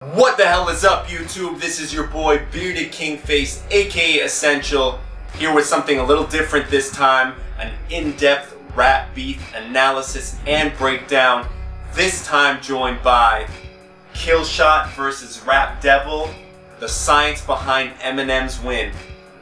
What the hell is up, YouTube? This is your boy Bearded Kingface, aka Essential, here with something a little different this time, an in-depth rap beef analysis and breakdown, this time joined by KILLSHOT versus Rap Devil, the science behind Eminem's win.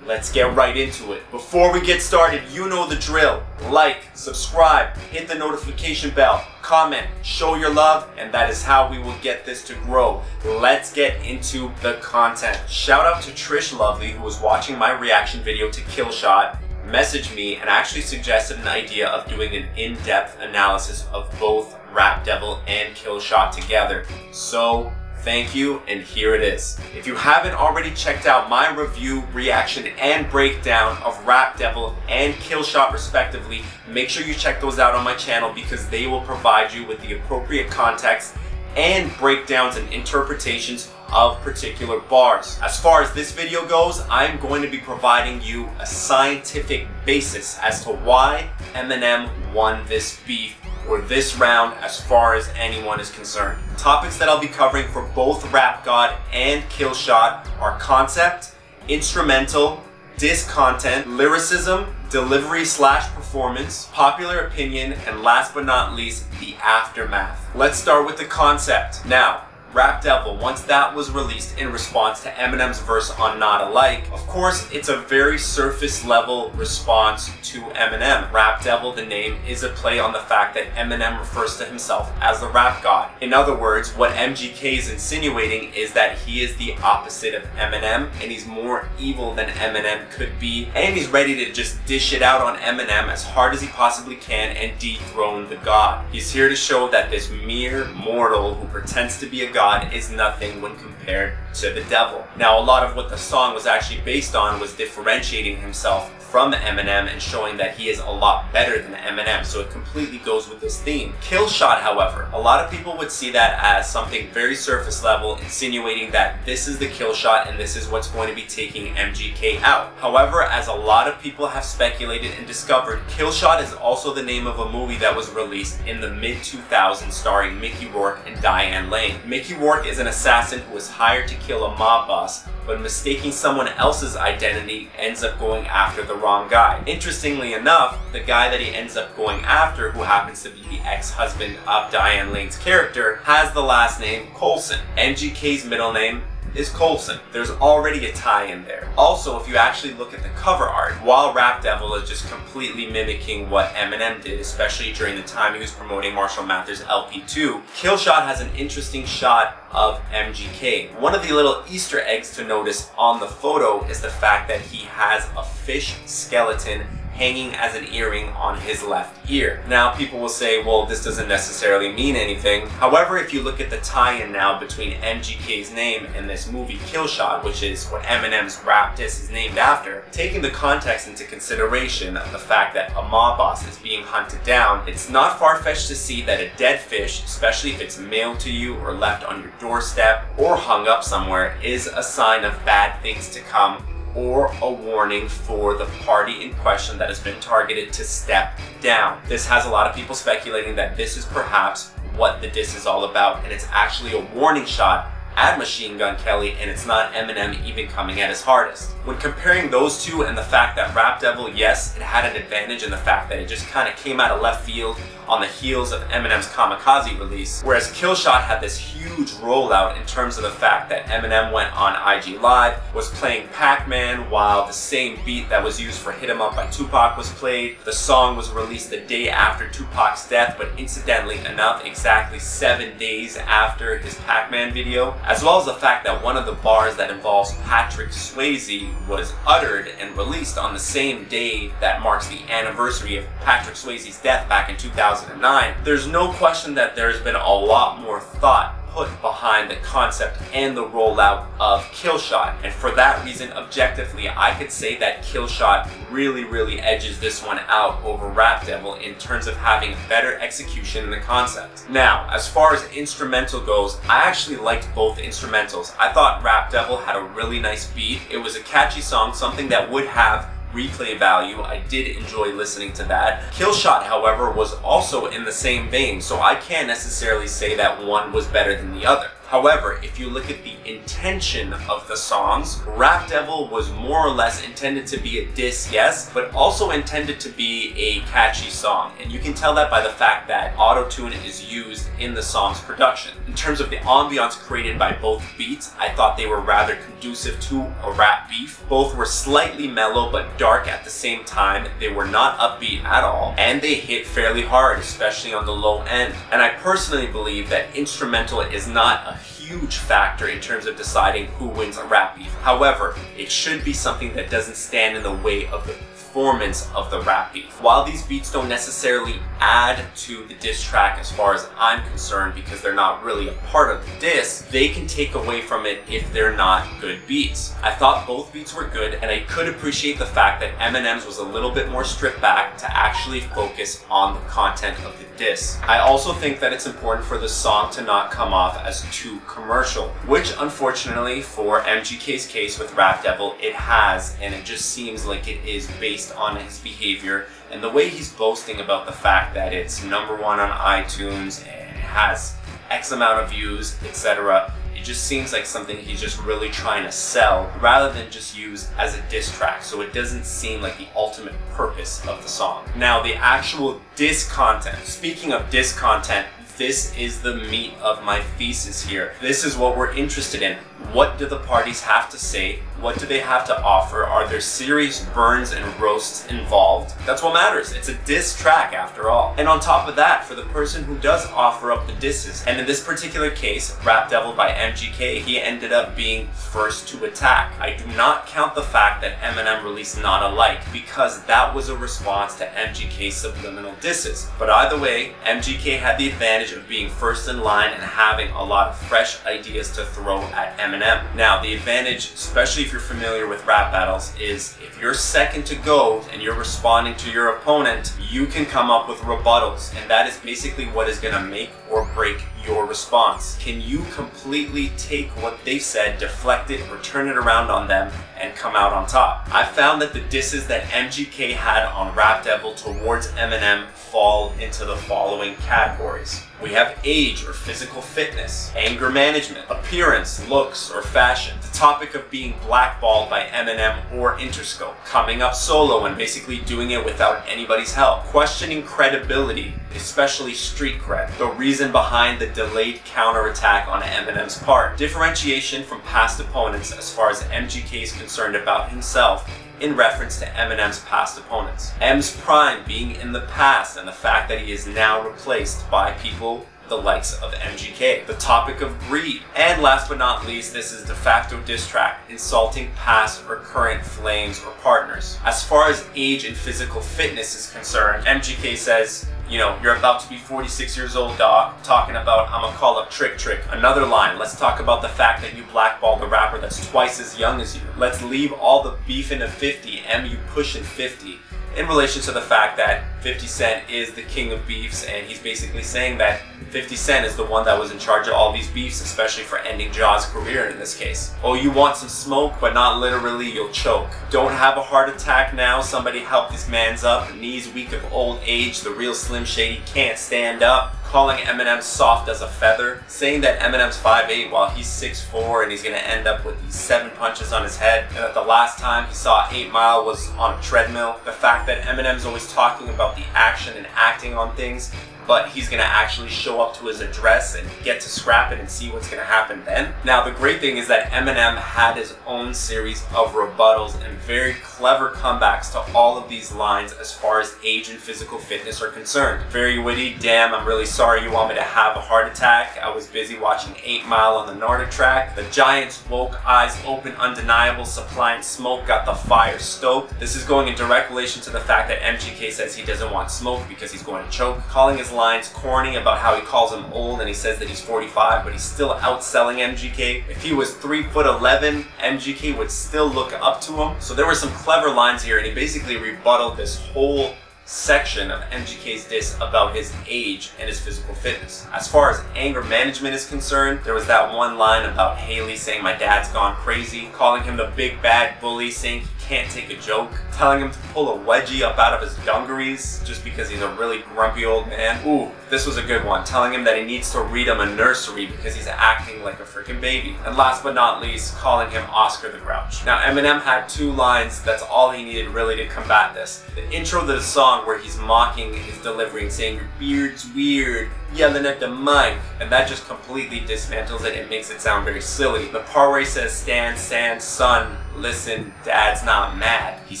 Let's get right into it. Before we get started, you know the drill. Like, subscribe, hit the notification bell, comment, show your love, and that is how we will get this to grow. Let's get into the content. Shout out to Trish Lovely, who was watching my reaction video to KILLSHOT, messaged me and actually suggested an idea of doing an in-depth analysis of both Rap Devil and KILLSHOT together. So, thank you, and here it is. If you haven't already checked out my review, reaction, and breakdown of Rap Devil and KILLSHOT respectively, make sure you check those out on my channel because they will provide you with the appropriate context and breakdowns and interpretations of particular bars. As far as this video goes, I'm going to be providing you a scientific basis as to why Eminem won this beef or this round as far as anyone is concerned. Topics that I'll be covering for both Rap God and KILLSHOT are concept, instrumental, diss content, lyricism, delivery/performance, popular opinion, and last but not least, the aftermath. Let's start with the concept. Now, Rap Devil, once that was released in response to Eminem's verse on Not Alike, of course, it's a very surface level response to Eminem. Rap Devil, the name, is a play on the fact that Eminem refers to himself as the rap god. In other words, what MGK is insinuating is that he is the opposite of Eminem, and he's more evil than Eminem could be, and he's ready to just dish it out on Eminem as hard as he possibly can and dethrone the god. He's here to show that this mere mortal who pretends to be a god is nothing when compared to the devil. Now, a lot of what the song was actually based on was differentiating himself from Eminem and showing that he is a lot better than Eminem, so it completely goes with this theme. KILLSHOT, however, a lot of people would see that as something very surface level, insinuating that this is the KILLSHOT and this is what's going to be taking MGK out. However, as a lot of people have speculated and discovered, KILLSHOT is also the name of a movie that was released in the mid-2000s starring Mickey Rourke and Diane Lane. Mickey Rourke is an assassin who was hired to kill a mob boss, but mistaking someone else's identity ends up going after the wrong guy. Interestingly enough, the guy that he ends up going after, who happens to be the ex-husband of Diane Lane's character, has the last name Coulson. MGK's middle name is Coulson. There's already a tie in there. Also, if you actually look at the cover art, while Rap Devil is just completely mimicking what Eminem did, especially during the time he was promoting Marshall Mathers' LP2, KILLSHOT has an interesting shot of MGK. One of the little Easter eggs to notice on the photo is the fact that he has a fish skeleton hanging as an earring on his left ear. Now, people will say, well, this doesn't necessarily mean anything. However, if you look at the tie-in now between MGK's name and this movie KILLSHOT, which is what Eminem's rap diss is named after, taking the context into consideration of the fact that a mob boss is being hunted down, it's not far-fetched to see that a dead fish, especially if it's mailed to you or left on your doorstep or hung up somewhere, is a sign of bad things to come, or a warning for the party in question that has been targeted to step down. This has a lot of people speculating that this is perhaps what the diss is all about, and it's actually a warning shot at Machine Gun Kelly, and it's not Eminem even coming at his hardest. When comparing those two and the fact that Rap Devil, yes, it had an advantage in the fact that it just kind of came out of left field on the heels of Eminem's Kamikaze release, whereas KILLSHOT had this huge rollout in terms of the fact that Eminem went on IG Live, was playing Pac-Man while the same beat that was used for Hit 'Em Up by Tupac was played. The song was released the day after Tupac's death, but incidentally enough, exactly 7 days after his Pac-Man video, as well as the fact that one of the bars that involves Patrick Swayze was uttered and released on the same day that marks the anniversary of Patrick Swayze's death back in 2009. There's no question that there's been a lot more thought put behind the concept and the rollout of KILLSHOT, and for that reason, objectively, I could say that KILLSHOT really edges this one out over Rap Devil in terms of having better execution in the concept. Now, as far as instrumental goes, I actually liked both instrumentals. I thought Rap Devil had a really nice beat. It was a catchy song, something that would have replay value. I did enjoy listening to that. KILLSHOT, however, was also in the same vein, so I can't necessarily say that one was better than the other. However, if you look at the intention of the songs, Rap Devil was more or less intended to be a diss, yes, but also intended to be a catchy song. And you can tell that by the fact that auto-tune is used in the song's production. In terms of the ambiance created by both beats, I thought they were rather conducive to a rap beef. Both were slightly mellow but dark at the same time. They were not upbeat at all, and they hit fairly hard, especially on the low end. And I personally believe that instrumental is not a huge factor in terms of deciding who wins a rap beef. However, it should be something that doesn't stand in the way of the performance of the rap beef. While these beats don't necessarily add to the diss track as far as I'm concerned, because they're not really a part of the diss, they can take away from it if they're not good beats. I thought both beats were good, and I could appreciate the fact that Eminem's was a little bit more stripped back to actually focus on the content of the diss. I also think that it's important for the song to not come off as too commercial, which unfortunately for MGK's case with Rap Devil, it has, and it just seems like it is based on his behavior and the way he's boasting about the fact that it's #1 on iTunes and has X amount of views, etc. It just seems like something he's just really trying to sell rather than just use as a diss track, so it doesn't seem like the ultimate purpose of the song. Now, the actual diss content. Speaking of diss content, this is the meat of my thesis here. This is what we're interested in. What do the parties have to say? What do they have to offer? Are there serious burns and roasts involved? That's what matters. It's a diss track after all. And on top of that, for the person who does offer up the disses, and in this particular case, Rap Devil by MGK, he ended up being first to attack. I do not count the fact that Eminem released Not Alike, because that was a response to MGK's subliminal disses. But either way, MGK had the advantage of being first in line and having a lot of fresh ideas to throw at Eminem. Now, the advantage, especially if you're familiar with rap battles, is if you're second to go and you're responding to your opponent, you can come up with rebuttals, and that is basically what is going to make or break your response. Can you completely take what they said, deflect it, or turn it around on them and come out on top? I found that the disses that MGK had on Rap Devil towards Eminem fall into the following categories. We have age or physical fitness, anger management, appearance, looks, or fashion, the topic of being blackballed by Eminem or Interscope, coming up solo and basically doing it without anybody's help, questioning credibility, especially street cred, the reason behind the delayed counterattack on Eminem's part, differentiation from past opponents as far as MGK is concerned about himself, in reference to Eminem's past opponents. M's prime being in the past and the fact that he is now replaced by people the likes of MGK. The topic of greed. And last but not least, this is de facto diss track, insulting past or current flames or partners. As far as age and physical fitness is concerned, MGK says, you know, you're about to be 46 years old, dog. Talking about, I'ma call up Trick. Another line, let's talk about the fact that you blackballed a rapper that's twice as young as you. Let's leave all the beef into 50, you pushing 50. In relation to the fact that 50 Cent is the king of beefs, and he's basically saying that 50 Cent is the one that was in charge of all these beefs, especially for ending Jaw's career in this case. Oh, you want some smoke, but not literally, you'll choke. Don't have a heart attack now, somebody help these mans up. Knees weak of old age, the real Slim Shady can't stand up. Calling Eminem soft as a feather, saying that Eminem's 5'8" while he's 6'4", and he's gonna end up with these 7 punches on his head, and that the last time he saw 8 Mile was on a treadmill. The fact that Eminem's always talking about the action and acting on things, but he's gonna actually show up to his address and get to scrap it and see what's gonna happen then. Now, the great thing is that Eminem had his own series of rebuttals and very clever comebacks to all of these lines as far as age and physical fitness are concerned. Very witty, damn, I'm really sorry you want me to have a heart attack. I was busy watching 8 Mile on the Nordic track. The Giants woke, eyes open, undeniable, supplying smoke, got the fire stoked. This is going in direct relation to the fact that MGK says he doesn't want smoke because he's going to choke. Calling his lines corny about how he calls him old and he says that he's 45, but he's still outselling MGK. If he was 3'11", MGK would still look up to him. So there were some clever lines here, and he basically rebutted this whole section of MGK's diss about his age and his physical fitness. As far as anger management is concerned, there was that one line about Hailie saying my dad's gone crazy, calling him the big bad bully, saying he can't take a joke, telling him to pull a wedgie up out of his dungarees just because he's a really grumpy old man. Ooh, this was a good one. Telling him that he needs to read him a nursery because he's acting like a freaking baby. And last but not least, calling him Oscar the Grouch. Now, Eminem had 2 lines. That's all he needed really to combat this. The intro to the song where he's mocking his delivery and saying, "Your beard's weird," yelling at the mic, and that just completely dismantles it and makes it sound very silly. The part where he says, "Stand, son, listen, dad's not mad." He's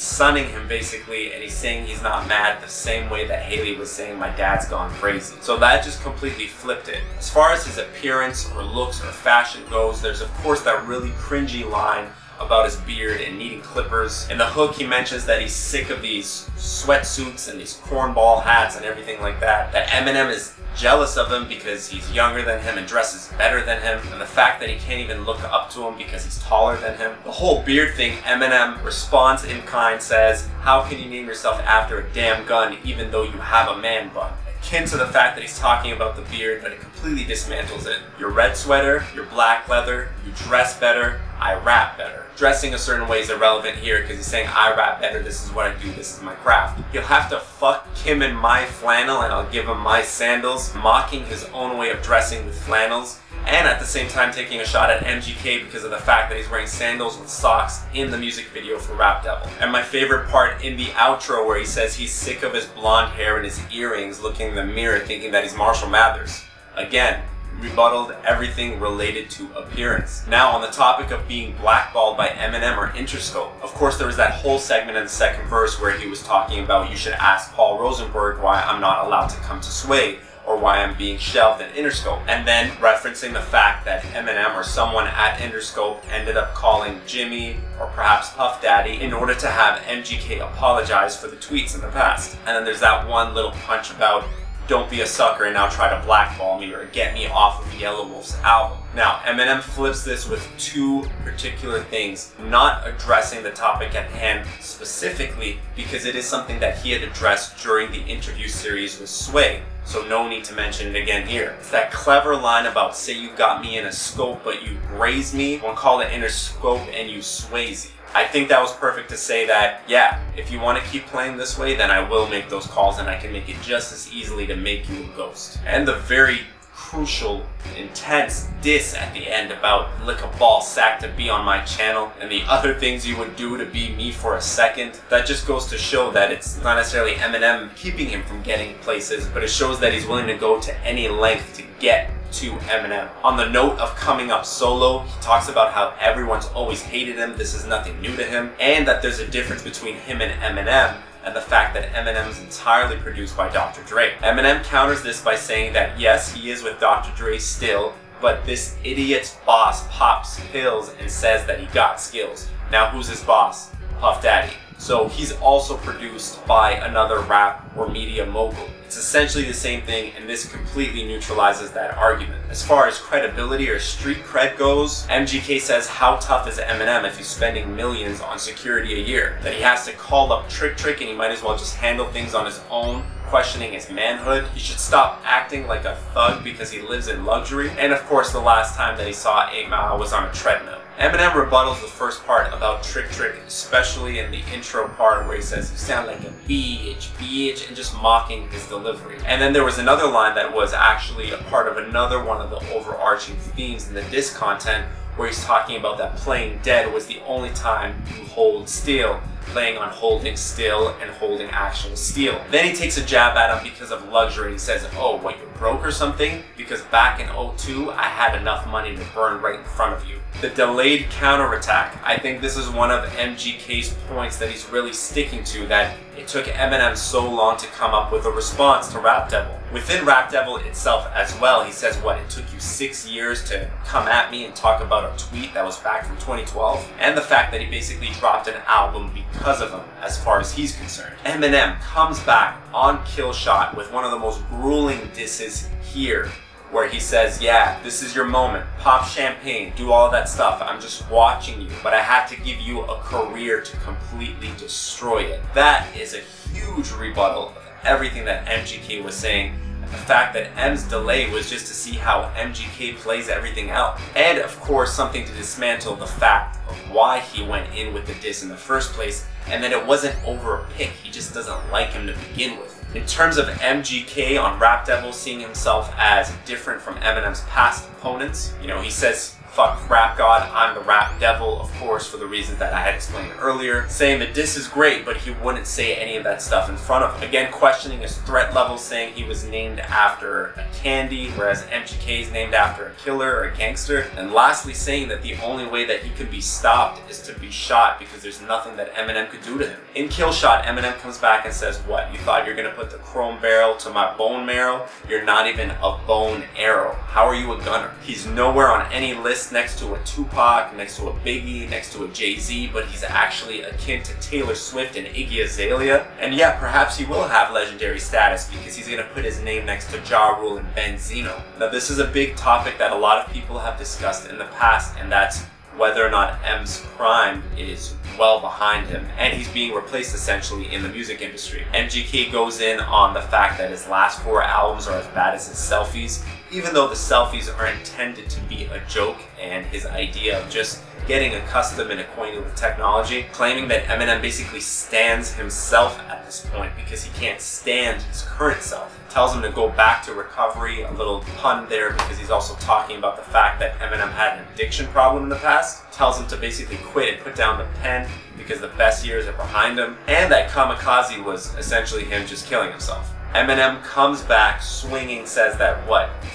sunning him basically, and he's saying he's not mad the same way that Hailie was saying my dad's gone crazy. So that just completely flipped it. As far as his appearance or looks or fashion goes, there's of course that really cringy line about his beard and needing clippers. In the hook, he mentions that he's sick of these sweatsuits and these cornball hats and everything like that. That Eminem is jealous of him because he's younger than him and dresses better than him, and the fact that he can't even look up to him because he's taller than him. The whole beard thing, Eminem responds in kind, says, "How can you name yourself after a damn gun even though you have a man bun?" Akin to the fact that he's talking about the beard, but it completely dismantles it. Your red sweater, your black leather, you dress better, I rap better. Dressing a certain way is irrelevant here because he's saying I rap better, this is what I do, this is my craft. He'll have to fuck him in my flannel and I'll give him my sandals, mocking his own way of dressing with flannels, and at the same time taking a shot at MGK because of the fact that he's wearing sandals with socks in the music video for Rap Devil. And my favorite part in the outro where he says he's sick of his blonde hair and his earrings, looking in the mirror thinking that he's Marshall Mathers. Again, rebutted everything related to appearance. Now, on the topic of being blackballed by Eminem or Interscope, of course there was that whole segment in the second verse where he was talking about you should ask Paul Rosenberg why I'm not allowed to come to Sway, or why I'm being shelved in Interscope. And then referencing the fact that Eminem or someone at Interscope ended up calling Jimmy or perhaps Puff Daddy in order to have MGK apologize for the tweets in the past. And then there's that one little punch about don't be a sucker and now try to blackball me or get me off of Yellow Wolf's album. Now, Eminem flips this with 2 particular things, not addressing the topic at hand specifically because it is something that he had addressed during the interview series with Sway, so no need to mention it again here. It's that clever line about say you got me in a scope but you grazed me, one call it Interscope and you Swayze. I think that was perfect to say that, yeah, if you want to keep playing this way, then I will make those calls and I can make it just as easily to make you a ghost. And the very crucial, intense diss at the end about lick a ball sack to be on my channel and the other things you would do to be me for a second. That just goes to show that it's not necessarily Eminem keeping him from getting places, but it shows that he's willing to go to any length to get to Eminem. On the note of coming up solo, he talks about how everyone's always hated him, this is nothing new to him, and that there's a difference between him and Eminem, and the fact that Eminem is entirely produced by Dr. Dre. Eminem counters this by saying that yes, he is with Dr. Dre still, but this idiot's boss pops pills and says that he got skills. Now who's his boss? Puff Daddy. So he's also produced by another rap or media mogul. It's essentially the same thing, and this completely neutralizes that argument. As far as credibility or street cred goes, MGK says how tough is Eminem if he's spending millions on security a year? That he has to call up Trick and he might as well just handle things on his own, questioning his manhood. He should stop acting like a thug because he lives in luxury. And of course, the last time that he saw 8 Mile was on a treadmill. Eminem rebuttals the first part about Trick, especially in the intro part where he says, you sound like a bitch, and just mocking his delivery. And then there was another line that was actually a part of another one of the overarching themes in the diss content where he's talking about that playing dead was the only time you hold still, playing on holding still and holding actual steel. Then he takes a jab at him because of luxury. He says, oh, what, you're broke or something? Because back in 02, I had enough money to burn right in front of you. The delayed counterattack. I think this is one of MGK's points that he's really sticking to, that it took Eminem so long to come up with a response to Rap Devil. Within Rap Devil itself as well, he says, what, it took you 6 years to come at me and talk about a tweet that was back from 2012? And the fact that he basically dropped an album because of him, as far as he's concerned. Eminem comes back on KILLSHOT with one of the most grueling disses here, where he says, yeah, this is your moment, pop champagne, do all that stuff, I'm just watching you, but I had to give you a career to completely destroy it. That is a huge rebuttal of everything that MGK was saying, And the fact that M's delay was just to see how MGK plays everything out. And of course, something to dismantle the fact of why he went in with the diss in the first place, and that it wasn't over a pick, he just doesn't like him to begin with. In terms of MGK on Rap Devil seeing himself as different from Eminem's past opponents, he says, "Fuck Rap God, I'm the Rap Devil," of course, for the reasons that I had explained earlier, saying that this is great, but he wouldn't say any of that stuff in front of him. Again, questioning his threat level, saying he was named after a candy, whereas MGK is named after a killer or a gangster. And lastly, saying that the only way that he could be stopped is to be shot because there's nothing that Eminem could do to him. In KILLSHOT, Eminem comes back and says, "What, you thought you're gonna put the chrome barrel to my bone marrow? You're not even a bone arrow. How are you a gunner?" He's nowhere on any list next to a Tupac, next to a Biggie, next to a Jay-Z, but he's actually akin to Taylor Swift and Iggy Azalea. And yeah, perhaps he will have legendary status because he's gonna put his name next to Ja Rule and Benzino. Now this is a big topic that a lot of people have discussed in the past, and that's whether or not M's crime is well behind him, and he's being replaced essentially in the music industry. MGK goes in on the fact that his last 4 albums are as bad as his selfies, even though the selfies are intended to be a joke, and his idea of just getting accustomed and acquainted with technology, claiming that Eminem basically stands himself at this point because he can't stand his current self. Tells him to go back to recovery, a little pun there because he's also talking about the fact that Eminem had an addiction problem in the past. Tells him to basically quit and put down the pen because the best years are behind him, and that Kamikaze was essentially him just killing himself. Eminem comes back swinging, says that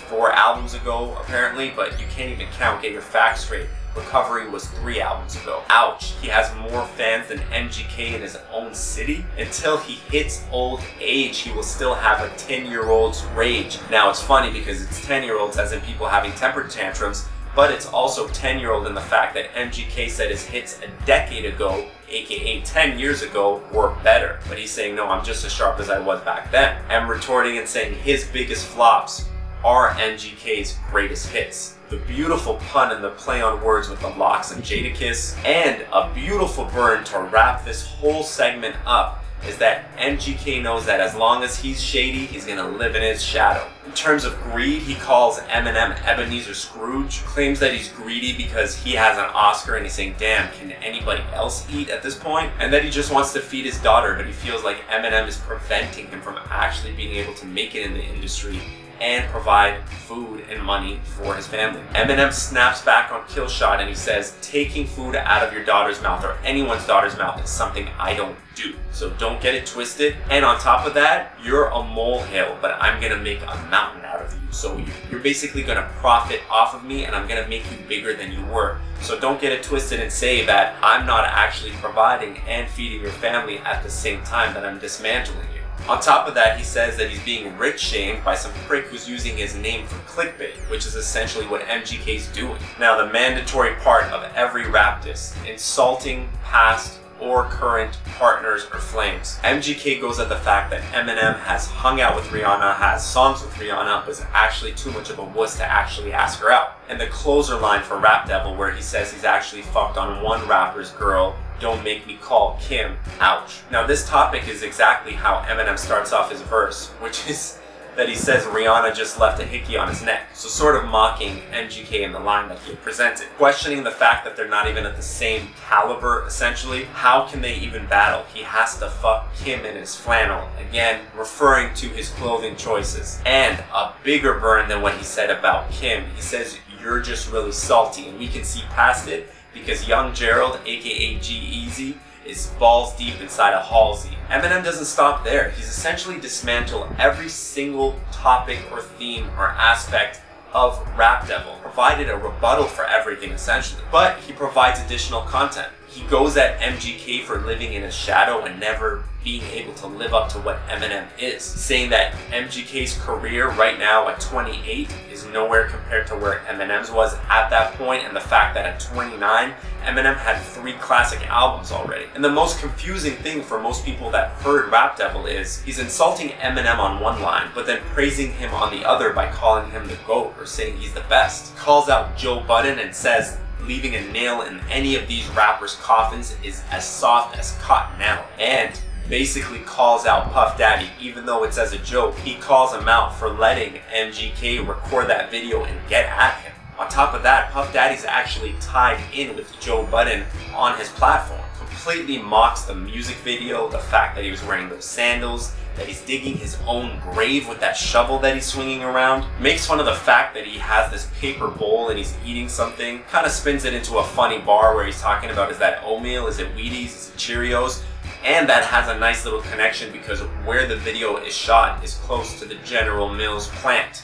4 albums ago apparently, but you can't even count, get your facts straight. Recovery was 3 albums ago. Ouch, he has more fans than MGK in his own city. Until he hits old age, he will still have a 10-year-old's rage. Now it's funny because it's 10-year-olds as in people having temper tantrums, but it's also 10-year-old in the fact that MGK said his hits a decade ago, aka 10 years ago, were better. But he's saying, no, I'm just as sharp as I was back then. M retorting and saying his biggest flops are MGK's greatest hits. The beautiful pun and the play on words with the locks and Jadakiss, and a beautiful burn to wrap this whole segment up is that MGK knows that as long as he's shady, he's gonna live in his shadow. In terms of greed, he calls Eminem Ebenezer Scrooge, claims that he's greedy because he has an Oscar and he's saying, damn, can anybody else eat at this point? And that he just wants to feed his daughter, but he feels like Eminem is preventing him from actually being able to make it in the industry and provide food and money for his family. Eminem snaps back on KILLSHOT and he says, taking food out of your daughter's mouth or anyone's daughter's mouth is something I don't do. So don't get it twisted. And on top of that, you're a molehill, but I'm gonna make a mountain out of you. So you're basically gonna profit off of me and I'm gonna make you bigger than you were. So don't get it twisted and say that I'm not actually providing and feeding your family at the same time that I'm dismantling you. On top of that, he says that he's being rich shamed by some prick who's using his name for clickbait, which is essentially what MGK's doing. Now, the mandatory part of every rap diss, insulting past or current partners or flames. MGK goes at the fact that Eminem has hung out with Rihanna, has songs with Rihanna, but is actually too much of a wuss to actually ask her out. And the closer line for Rap Devil, where he says he's actually fucked on one rapper's girl, don't make me call Kim, ouch. Now this topic is exactly how Eminem starts off his verse, which is that he says Rihanna just left a hickey on his neck. So sort of mocking MGK in the line that he presented. Questioning the fact that they're not even at the same caliber, essentially. How can they even battle? He has to fuck Kim in his flannel. Again, referring to his clothing choices. And a bigger burn than what he said about Kim. He says, you're just really salty, and we can see past it because Young Gerald, aka G-Eazy, is balls deep inside a Halsey. Eminem doesn't stop there. He's essentially dismantled every single topic or theme or aspect of Rap Devil, provided a rebuttal for everything essentially. But he provides additional content. He goes at MGK for living in his shadow and never being able to live up to what Eminem is, saying that MGK's career right now at 28 is nowhere compared to where Eminem's was at that point, and the fact that at 29, Eminem had 3 classic albums already. And the most confusing thing for most people that heard Rap Devil is he's insulting Eminem on one line, but then praising him on the other by calling him the GOAT or saying he's the best. Calls out Joe Budden and says leaving a nail in any of these rappers' coffins is as soft as cotton now. And basically calls out Puff Daddy, even though it's as a joke. He calls him out for letting MGK record that video and get at him. On top of that, Puff Daddy's actually tied in with Joe Budden on his platform. Completely mocks the music video, the fact that he was wearing those sandals, that he's digging his own grave with that shovel that he's swinging around. Makes fun of the fact that he has this paper bowl and he's eating something. Kind of spins it into a funny bar where he's talking about, is that oatmeal, is it Wheaties, is it Cheerios? And that has a nice little connection because where the video is shot is close to the General Mills plant.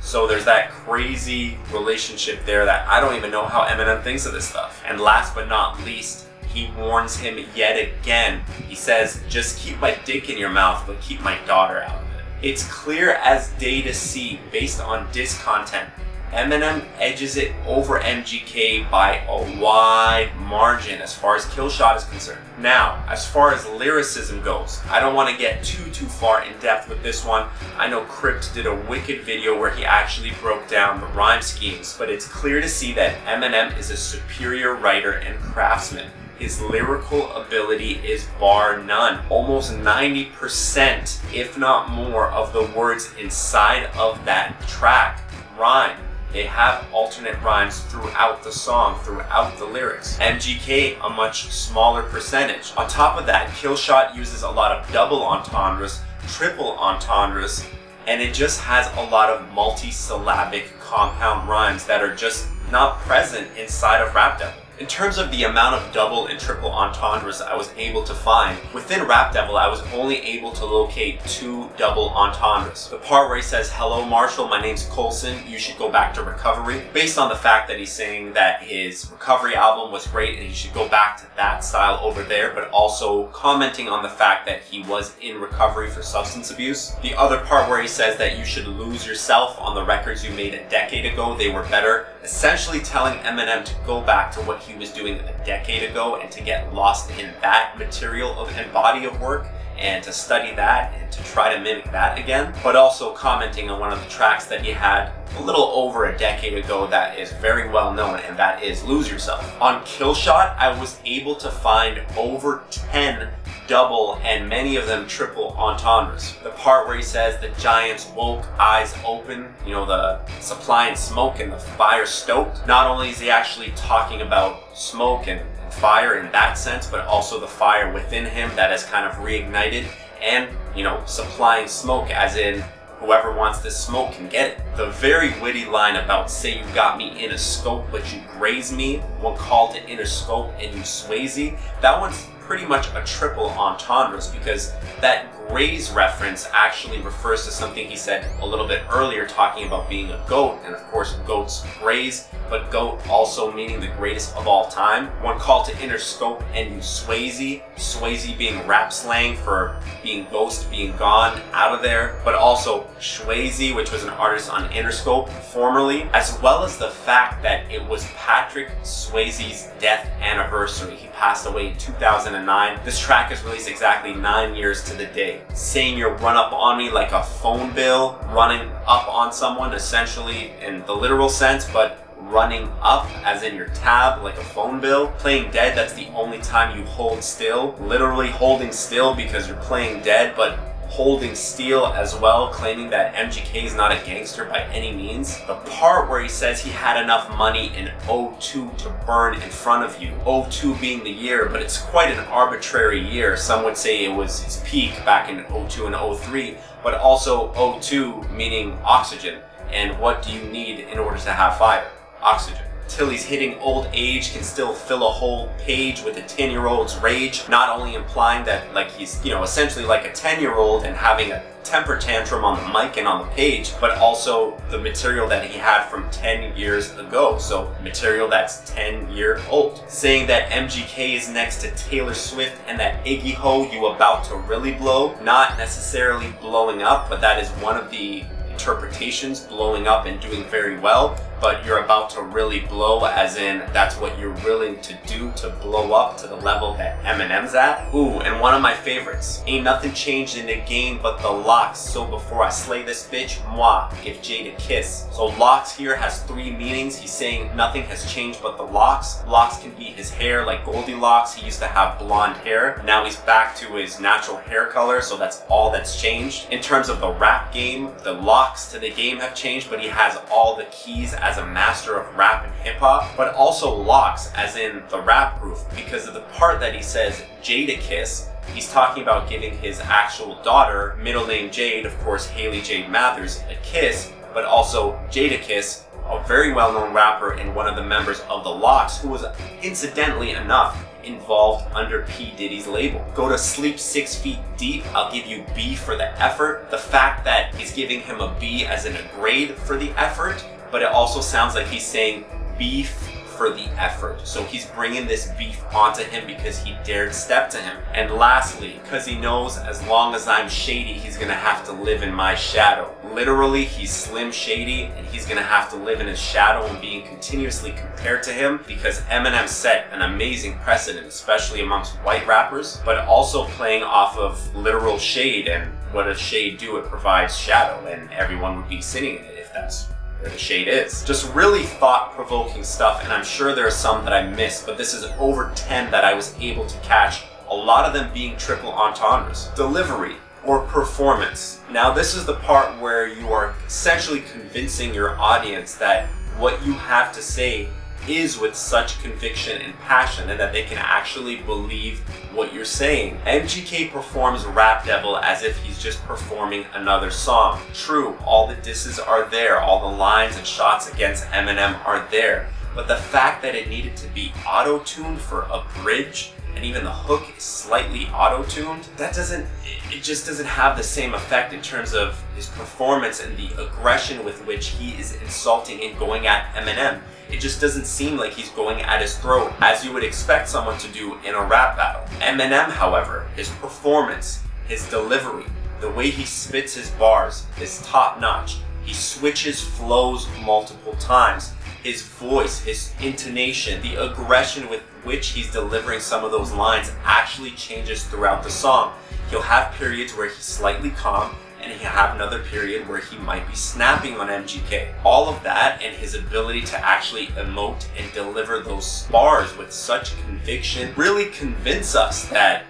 So there's that crazy relationship there that I don't even know how Eminem thinks of this stuff. And last but not least, he warns him yet again. He says, just keep my dick in your mouth, but keep my daughter out of it. It's clear as day to see, based on diss content, Eminem edges it over MGK by a wide margin as far as KILLSHOT is concerned. Now, as far as lyricism goes, I don't want to get too far in depth with this one. I know Crypt did a wicked video where he actually broke down the rhyme schemes, but it's clear to see that Eminem is a superior writer and craftsman. His lyrical ability is bar none. Almost 90%, if not more, of the words inside of that track rhyme. They have alternate rhymes throughout the song, throughout the lyrics. MGK, a much smaller percentage. On top of that, KILLSHOT uses a lot of double entendres, triple entendres, and it just has a lot of multi-syllabic compound rhymes that are just not present inside of Rap Devil. In terms of the amount of double and triple entendres I was able to find, within Rap Devil I was only able to locate 2 double entendres. The part where he says, hello Marshall, my name's Colson, you should go back to recovery, based on the fact that he's saying that his recovery album was great and he should go back to that style over there, but also commenting on the fact that he was in recovery for substance abuse. The other part where he says that you should lose yourself on the records you made a decade ago, they were better, essentially telling Eminem to go back to what he was doing a decade ago and to get lost in that material and body of work and to study that and to try to mimic that again, but also commenting on one of the tracks that he had a little over a decade ago that is very well known, and that is Lose Yourself. On KILLSHOT, I was able to find over 10 double and many of them triple entendres. The part where he says the giants woke, eyes open, you know, the supplying smoke and the fire stoked. Not only is he actually talking about smoke and fire in that sense, but also the fire within him that has kind of reignited, and, you know, supplying smoke as in whoever wants this smoke can get it. The very witty line about say you got me in a scope but you graze me, one call to inner scope and you swazy, that one's pretty much a triple entendres because that graze reference actually refers to something he said a little bit earlier, talking about being a goat, and of course goats graze, but goat also meaning the greatest of all time. One call to inner scope and you swazy, swazy being rap slang for being ghost, being gone, out of there, but also Shwazy, which was an artist on Interscope formerly, as well as the fact that it was Patrick Swayze's death anniversary. He passed away in 2009. This track is released exactly 9 years to the day. Saying you run up on me like a phone bill, running up on someone essentially in the literal sense, but running up as in your tab like a phone bill. Playing dead, that's the only time you hold still, literally holding still because you're playing dead, but holding steel as well, claiming that MGK is not a gangster by any means. The part where he says he had enough money in '02 to burn in front of you, '02 being the year, but it's quite an arbitrary year. Some would say it was his peak back in '02 and '03, but also '02 meaning oxygen. And what do you need in order to have fire? Oxygen. Till he's hitting old age can still fill a whole page with a 10-year-old's rage, not only implying that like he's, you know, essentially like a 10-year-old and having a temper tantrum on the mic and on the page, but also the material that he had from 10 years ago, so material that's 10-year-old. Saying that MGK is next to Taylor Swift and that Iggy Ho you about to really blow, not necessarily blowing up, but that is one of the interpretations, blowing up and doing very well. but you're about to really blow, as in that's what you're willing to do to blow up to the level that Eminem's at. Ooh, and one of my favorites. Ain't nothing changed in the game but the locks, so before I slay this bitch, moi, give Jade a kiss. So locks here has 3 meanings. He's saying nothing has changed but the locks. Locks can be his hair, like Goldilocks. He used to have blonde hair. Now he's back to his natural hair color, so that's all that's changed. In terms of the rap game, the locks to the game have changed, but he has all the keys as a master of rap and hip hop, but also locks as in the rap proof, because of the part that he says Jada kiss. He's talking about giving his actual daughter, middle name Jade, of course Hailie Jade Mathers, a kiss, but also Jadakiss, a very well-known rapper and one of the members of the Locks, who was incidentally enough involved under P. Diddy's label. Go to sleep 6 feet deep, I'll give you B for the effort. The fact that he's giving him a B as in a grade for the effort, but it also sounds like he's saying beef for the effort. So he's bringing this beef onto him because he dared step to him. And lastly, because he knows as long as I'm shady, he's gonna have to live in my shadow. Literally, he's Slim Shady and he's gonna have to live in his shadow and being continuously compared to him, because Eminem set an amazing precedent, especially amongst white rappers, but also playing off of literal shade. And what does shade do? It provides shadow, and everyone would be sitting in it if that's where the shade is. Just really thought-provoking stuff, and I'm sure there are some that I missed, but this is over 10 that I was able to catch, a lot of them being triple entendres. Delivery or performance. Now this is the part where you are essentially convincing your audience that what you have to say is with such conviction and passion, and that they can actually believe what you're saying. MGK performs Rap Devil as if he's just performing another song. True, all the disses are there, all the lines and shots against Eminem are there, but the fact that it needed to be auto-tuned for a bridge, and even the hook is slightly auto-tuned, it just doesn't have the same effect in terms of his performance and the aggression with which he is insulting and going at Eminem. It just doesn't seem like he's going at his throat, as you would expect someone to do in a rap battle. Eminem, however, his performance, his delivery, the way he spits his bars is top-notch. He switches flows multiple times. His voice, his intonation, the aggression with which he's delivering some of those lines actually changes throughout the song. He'll have periods where he's slightly calm, and he'll have another period where he might be snapping on MGK. All of that and his ability to actually emote and deliver those bars with such conviction really convince us that,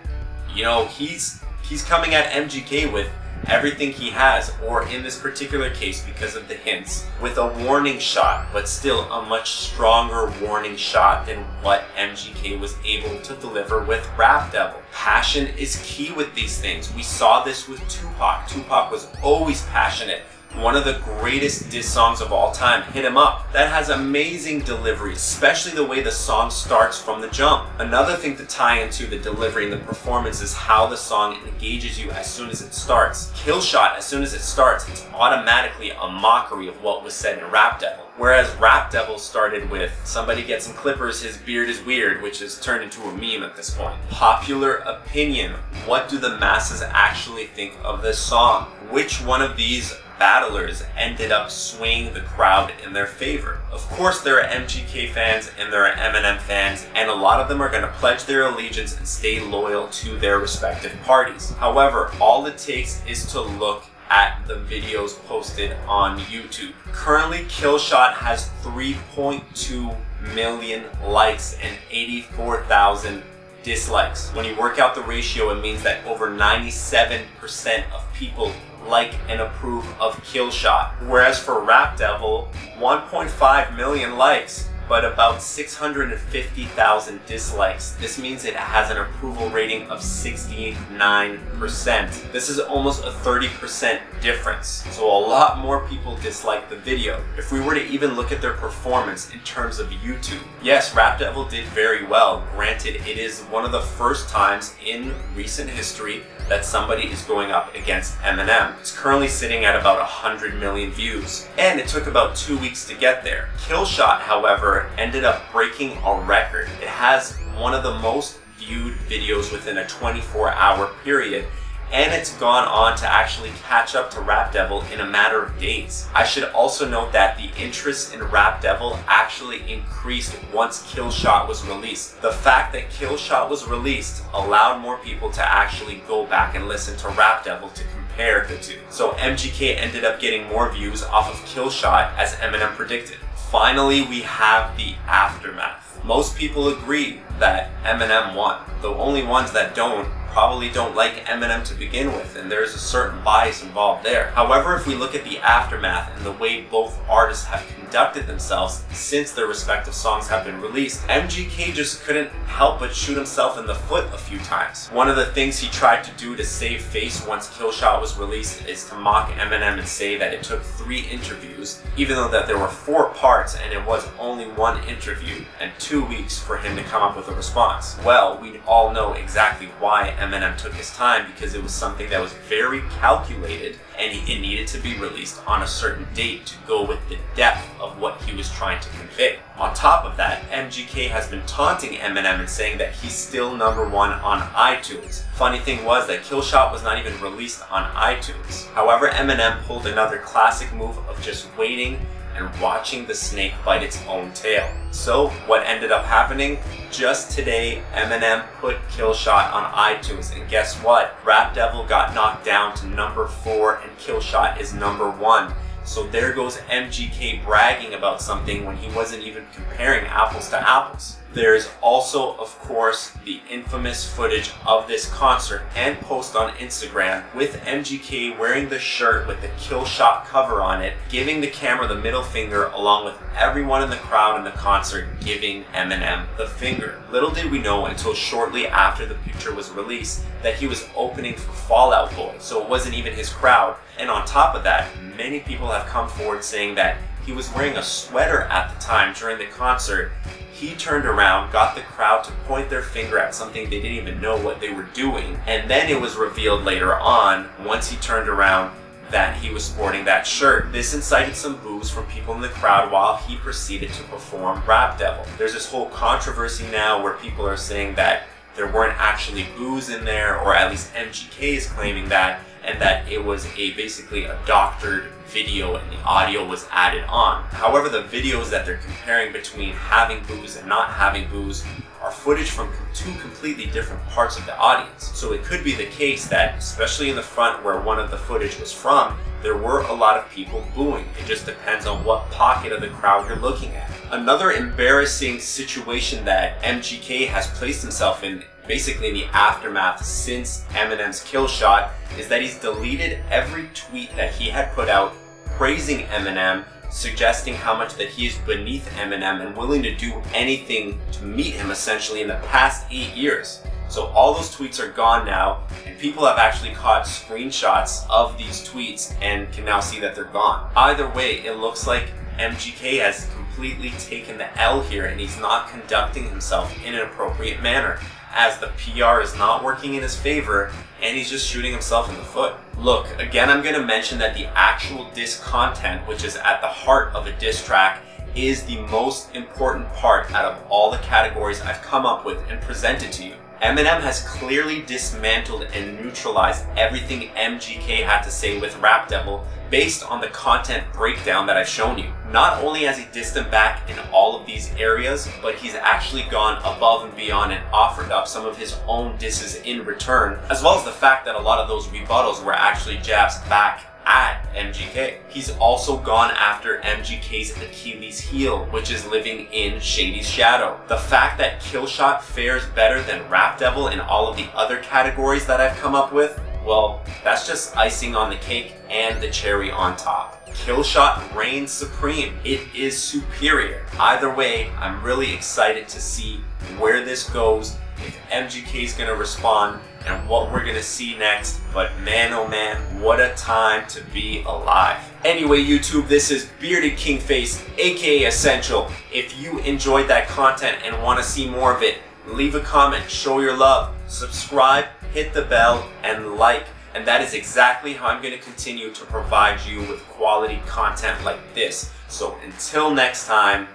you know, he's coming at MGK with everything he has, or in this particular case, because of the hints, with a warning shot, but still a much stronger warning shot than what MGK was able to deliver with Rap Devil. Passion is key with these things. We saw this with Tupac. Tupac was always passionate. One of the greatest diss songs of all time, Hit 'Em Up, that has amazing delivery, especially the way the song starts from the jump. Another thing to tie into the delivery and the performance is how the song engages you as soon as it starts. KILLSHOT, as soon as it starts, it's automatically a mockery of what was said in Rap Devil. Whereas Rap Devil started with, somebody gets some clippers, his beard is weird, which has turned into a meme at this point. Popular opinion. What do the masses actually think of this song? Which one of these battlers ended up swaying the crowd in their favor? Of course there are MGK fans and there are Eminem fans, and a lot of them are going to pledge their allegiance and stay loyal to their respective parties. However, all it takes is to look at the videos posted on YouTube. Currently, KILLSHOT has 3.2 million likes and 84,000 dislikes. When you work out the ratio, it means that over 97% of people like and approve of KILLSHOT. Whereas for Rap Devil, 1.5 million likes, but about 650,000 dislikes. This means it has an approval rating of 69%. This is almost a 30% difference. So a lot more people dislike the video. If we were to even look at their performance in terms of YouTube, yes, Rap Devil did very well. Granted, it is one of the first times in recent history that somebody is going up against Eminem. It's currently sitting at about 100 million views, and it took about 2 weeks to get there. KILLSHOT, however, ended up breaking a record. It has one of the most viewed videos within a 24-hour period, and it's gone on to actually catch up to Rap Devil in a matter of days. I should also note that the interest in Rap Devil actually increased once KILLSHOT was released. The fact that KILLSHOT was released allowed more people to actually go back and listen to Rap Devil to compare the two. So MGK ended up getting more views off of KILLSHOT as Eminem predicted. Finally, we have the aftermath. Most people agree that Eminem won. The only ones that probably don't like Eminem to begin with, and there's a certain bias involved there. However, if we look at the aftermath and the way both artists have conducted themselves since their respective songs have been released, MGK just couldn't help but shoot himself in the foot a few times. One of the things he tried to do to save face once KILLSHOT was released is to mock Eminem and say that it took 3 interviews, even though that there were 4 parts and it was only 1 interview and 2 weeks for him to come up with a response. Well, we all know exactly why Eminem took his time, because it was something that was very calculated and it needed to be released on a certain date to go with the depth of what he was trying to convey. On top of that, MGK has been taunting Eminem and saying that he's still #1 on iTunes. Funny thing was that KILLSHOT was not even released on iTunes. However, Eminem pulled another classic move of just waiting and watching the snake bite its own tail. So what ended up happening? Just today, Eminem put KILLSHOT on iTunes, and guess what? Rap Devil got knocked down to #4 and KILLSHOT is #1. So there goes MGK bragging about something when he wasn't even comparing apples to apples. There's also, of course, the infamous footage of this concert and post on Instagram with MGK wearing the shirt with the KILLSHOT cover on it, giving the camera the middle finger along with everyone in the crowd in the concert giving Eminem the finger. Little did we know until shortly after the picture was released that he was opening for Fall Out Boy, so it wasn't even his crowd. And on top of that, many people have come forward saying that he was wearing a sweater at the time during the concert. He turned around, got the crowd to point their finger at something they didn't even know what they were doing, and then it was revealed later on, once he turned around, that he was sporting that shirt. This incited some boos from people in the crowd while he proceeded to perform Rap Devil. There's this whole controversy now where people are saying that there weren't actually boos in there, or at least MGK is claiming that, and that it was basically a doctored video and the audio was added on. However, the videos that they're comparing between having boos and not having boos are footage from 2 completely different parts of the audience. So it could be the case that, especially in the front where one of the footage was from, there were a lot of people booing. It just depends on what pocket of the crowd you're looking at. Another embarrassing situation that MGK has placed himself in, basically in the aftermath since Eminem's KILLSHOT, is that he's deleted every tweet that he had put out praising Eminem, suggesting how much that he is beneath Eminem and willing to do anything to meet him essentially in the past 8 years. So all those tweets are gone now, and people have actually caught screenshots of these tweets and can now see that they're gone. Either way, it looks like MGK has completely taken the L here, and he's not conducting himself in an appropriate manner, as the PR is not working in his favor, and he's just shooting himself in the foot. Look, again, I'm going to mention that the actual diss content, which is at the heart of a diss track, is the most important part out of all the categories I've come up with and presented to you. Eminem has clearly dismantled and neutralized everything MGK had to say with Rap Devil based on the content breakdown that I've shown you. Not only has he dissed him back in all of these areas, but he's actually gone above and beyond and offered up some of his own disses in return, as well as the fact that a lot of those rebuttals were actually jabs back at MGK. He's also gone after MGK's Achilles heel, which is living in Shady's shadow. The fact that KILLSHOT fares better than Rap Devil in all of the other categories that I've come up with, well, that's just icing on the cake and the cherry on top. KILLSHOT reigns supreme. It is superior. Either way, I'm really excited to see where this goes, if MGK is going to respond, and what we're going to see next. But man, oh man, what a time to be alive. Anyway, YouTube, this is Bearded Kingface, aka Essential. If you enjoyed that content and want to see more of it, leave a comment, show your love, subscribe, hit the bell, and like. And that is exactly how I'm going to continue to provide you with quality content like this. So until next time,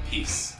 peace.